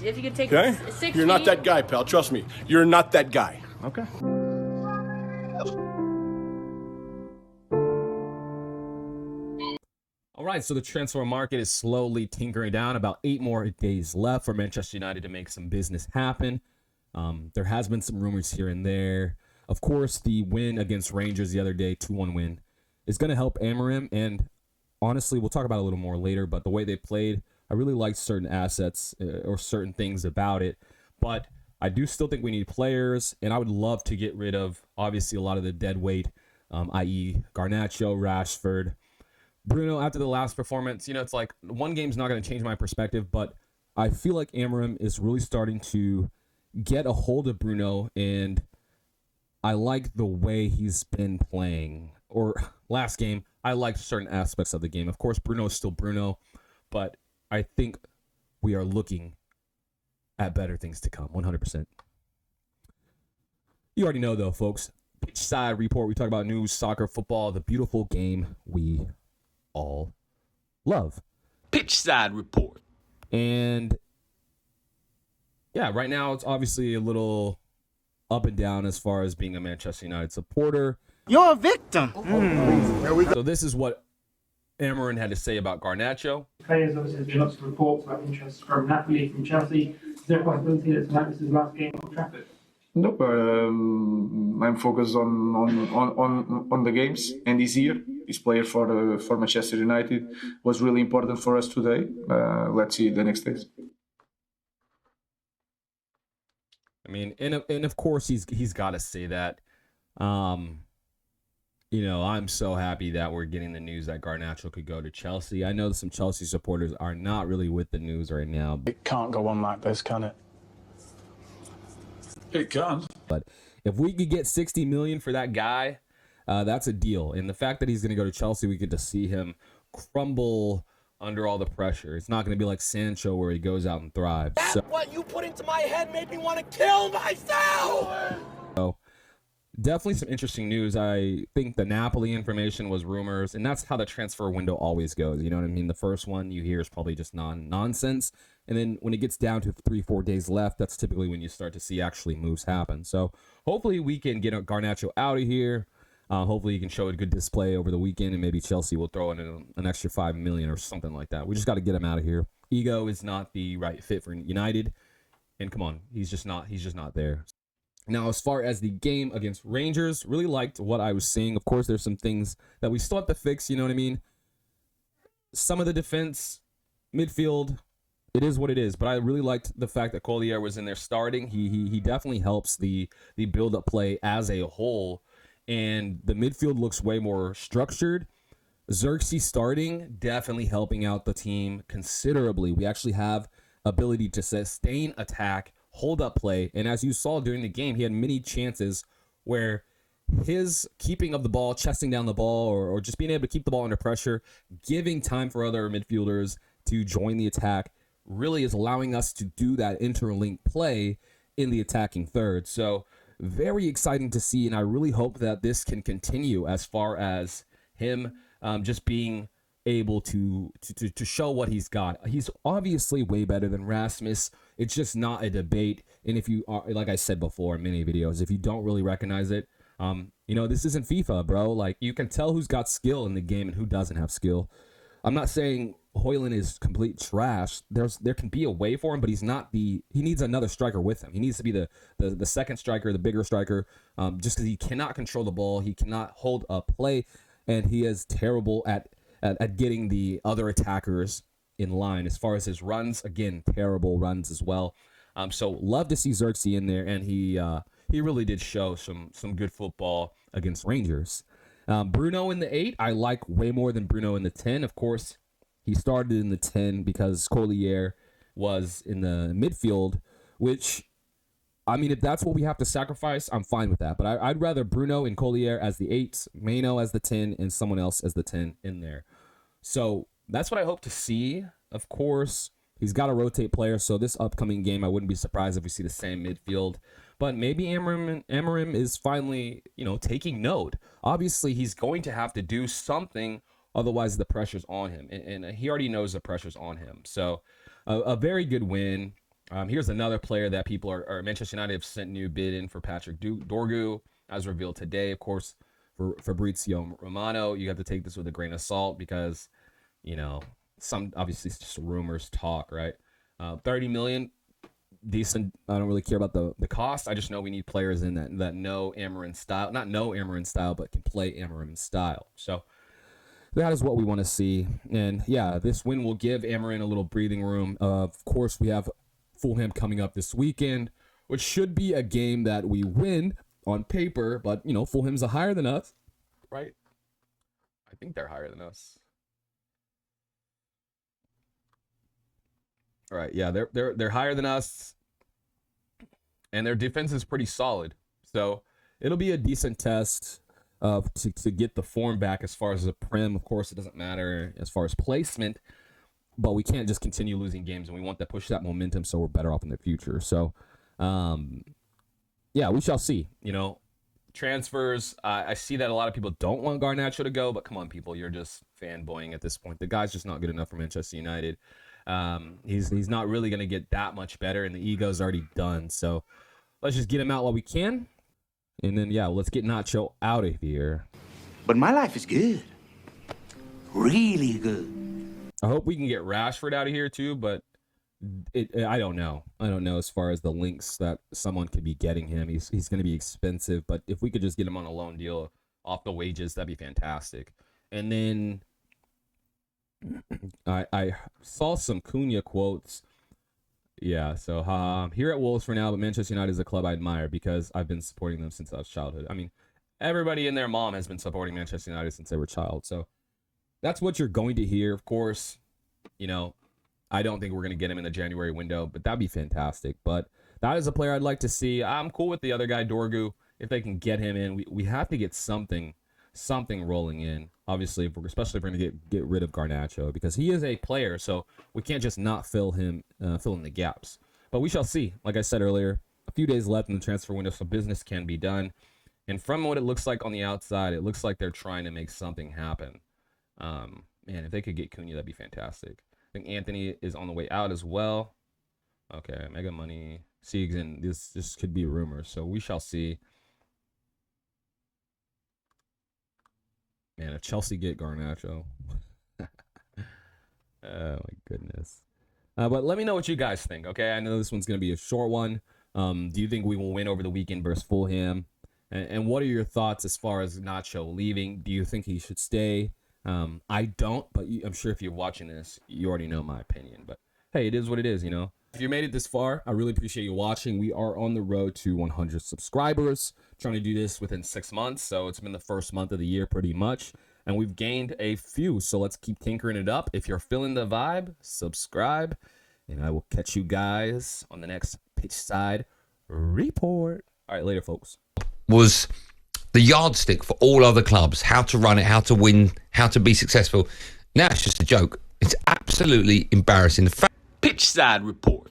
If you could take Okay? 6 You're not feet- that guy, pal. Trust me. You're not that guy. Okay. All right, so the transfer market is slowly tinkering down. About 8 more days left for Manchester United to make some business happen. There has been some rumors here and there. Of course, the win against Rangers the other day, 2-1 win, is going to help Amorim. And honestly, we'll talk about it a little more later, but the way they played, I really liked certain assets or certain things about it. But I do still think we need players, and I would love to get rid of, obviously, a lot of the dead weight, i.e. Garnacho, Rashford, Bruno. After the last performance, it's like one game's not going to change my perspective, but I feel like Amorim is really starting to get a hold of Bruno, and I like the way he's been playing. Or last game, I liked certain aspects of the game. Of course, Bruno is still Bruno, but I think we are looking at better things to come, 100%. You already know, though, folks. Pitch Side Report. We talk about news, soccer, football, the beautiful game we all love. Pitch Side Report. And yeah, right now it's obviously a little up and down as far as being a Manchester United supporter. You're a victim. So this is what Amorim had to say about Garnacho. Players, obviously, there's been lots of reports about interest from Napoli, from Chelsea. Is there a possibility that tonight this is the last game at Old Trafford? No, I'm focused on the games, and this year, this player for Manchester United was really important for us today. Let's see the next days. I mean, and of course he's got to say that. I'm so happy that we're getting the news that Garnacho could go to Chelsea. I know some Chelsea supporters are not really with the news right now. It can't go on like this, can it? It can. But if we could get 60 million for that guy, that's a deal. And the fact that he's going to go to Chelsea, we get to see him crumble under all the pressure. It's not going to be like Sancho where he goes out and thrives. What you put into my head made me want to kill myself. So definitely some interesting news. I think the Napoli information was rumors, and that's how the transfer window always goes. You know what I mean? The first one you hear is probably just nonsense. And then when it gets down to 3-4 days left, that's typically when you start to see actually moves happen. So hopefully we can get Garnacho out of here. Hopefully he can show a good display over the weekend, and maybe Chelsea will throw in an extra $5 million or something like that. We just got to get him out of here. Ego is not the right fit for United. And come on, he's just not there. Now, as far as the game against Rangers, really liked what I was seeing. Of course, there's some things that we still have to fix, you know what I mean? Some of the defense, midfield, it is what it is. But I really liked the fact that Collier was in there starting. He definitely helps the build-up play as a whole. And the midfield looks way more structured. Xerxes starting, definitely helping out the team considerably. We actually have ability to sustain attack, hold up play, and as you saw during the game, he had many chances where his keeping of the ball, chesting down the ball, or just being able to keep the ball under pressure, giving time for other midfielders to join the attack, really is allowing us to do that interlink play in the attacking third. So very exciting to see, and I really hope that this can continue as far as him just being able to show what he's got. He's obviously way better than Rasmus. It's just not a debate. And if you are, like I said before in many videos, if you don't really recognize it, this isn't FIFA, bro. Like, you can tell who's got skill in the game and who doesn't have skill. I'm not saying Højlund is complete trash. There can be a way for him, but he's not he needs another striker with him. He needs to be the second striker, the bigger striker, just because he cannot control the ball. He cannot hold a play, and he is terrible at getting the other attackers in line. As far as his runs, again, terrible runs as well. So love to see Xerxes in there, and he really did show some good football against Rangers. Bruno in the 8, I like way more than Bruno in the 10. Of course, he started in the 10 because Collier was in the midfield, which, I mean, if that's what we have to sacrifice, I'm fine with that. But I'd rather Bruno and Collier as the 8, Mano as the 10, and someone else as the 10 in there. So that's what I hope to see. Of course, he's got to rotate players, so this upcoming game, I wouldn't be surprised if we see the same midfield. But maybe Amorim is finally, taking note. Obviously, he's going to have to do something, otherwise the pressure's on him. And he already knows the pressure's on him. So a very good win. Here's another player that people are Manchester United have sent new bid in for Patrick Dorgu, as revealed today. Of course, for Fabrizio Romano, you have to take this with a grain of salt because, some obviously it's just rumors, talk, right? 30 million, decent. I don't really care about the cost. I just know we need players in that know Amarin style, not know Amarin style, but can play Amarin style. So that is what we want to see. And yeah, this win will give Amarin a little breathing room. Of course, we have Fulham coming up this weekend, which should be a game that we win on paper, but Fulham's higher than us, right? I think they're higher than us. All right, yeah, they're higher than us, and their defense is pretty solid. So it'll be a decent test to get the form back as far as the Prem. Of course, it doesn't matter as far as placement, but we can't just continue losing games, and we want to push that momentum so we're better off in the future. So, yeah, we shall see. Transfers, I see that a lot of people don't want Garnacho to go, but come on, people, you're just fanboying at this point. The guy's just not good enough for Manchester United. He's not really going to get that much better, and the ego's already done. So let's just get him out while we can. And then, yeah, let's get Nacho out of here. But my life is good. Really good. I hope we can get Rashford out of here too, but I don't know. I don't know as far as the links that someone could be getting him. He's going to be expensive, but if we could just get him on a loan deal off the wages, that'd be fantastic. And then I saw some Cunha quotes. Yeah, so here at Wolves for now, but Manchester United is a club I admire because I've been supporting them since I was childhood. I mean, everybody and their mom has been supporting Manchester United since they were a child, so that's what you're going to hear. Of course, I don't think we're going to get him in the January window, but that'd be fantastic. But that is a player I'd like to see. I'm cool with the other guy, Dorgu, if they can get him in. We have to get something rolling in. Obviously, especially if we're going to get rid of Garnacho, because he is a player, so we can't just not fill in the gaps. But we shall see. Like I said earlier, a few days left in the transfer window, so business can be done. And from what it looks like on the outside, it looks like they're trying to make something happen. Man, if they could get Cunha, that'd be fantastic. I think Anthony is on the way out as well. Okay, mega money. Siegs, and this could be rumors, so we shall see. Man, if Chelsea get Garnacho. Oh, my goodness. But let me know what you guys think, okay? I know this one's going to be a short one. Do you think we will win over the weekend versus Fulham? And what are your thoughts as far as Nacho leaving? Do you think he should stay? I don't, but I'm sure if you're watching this, you already know my opinion. But hey, it is what it is, If you made it this far, I really appreciate you watching. We are on the road to 100 subscribers. Trying to do this within 6 months, so it's been the first month of the year pretty much. And we've gained a few, so let's keep tinkering it up. If you're feeling the vibe, subscribe. And I will catch you guys on the next Pitch Side Report. All right, later, folks. Was the yardstick for all other clubs, how to run it, how to win, how to be successful. Now it's just a joke. It's absolutely embarrassing. Pitch Side Report.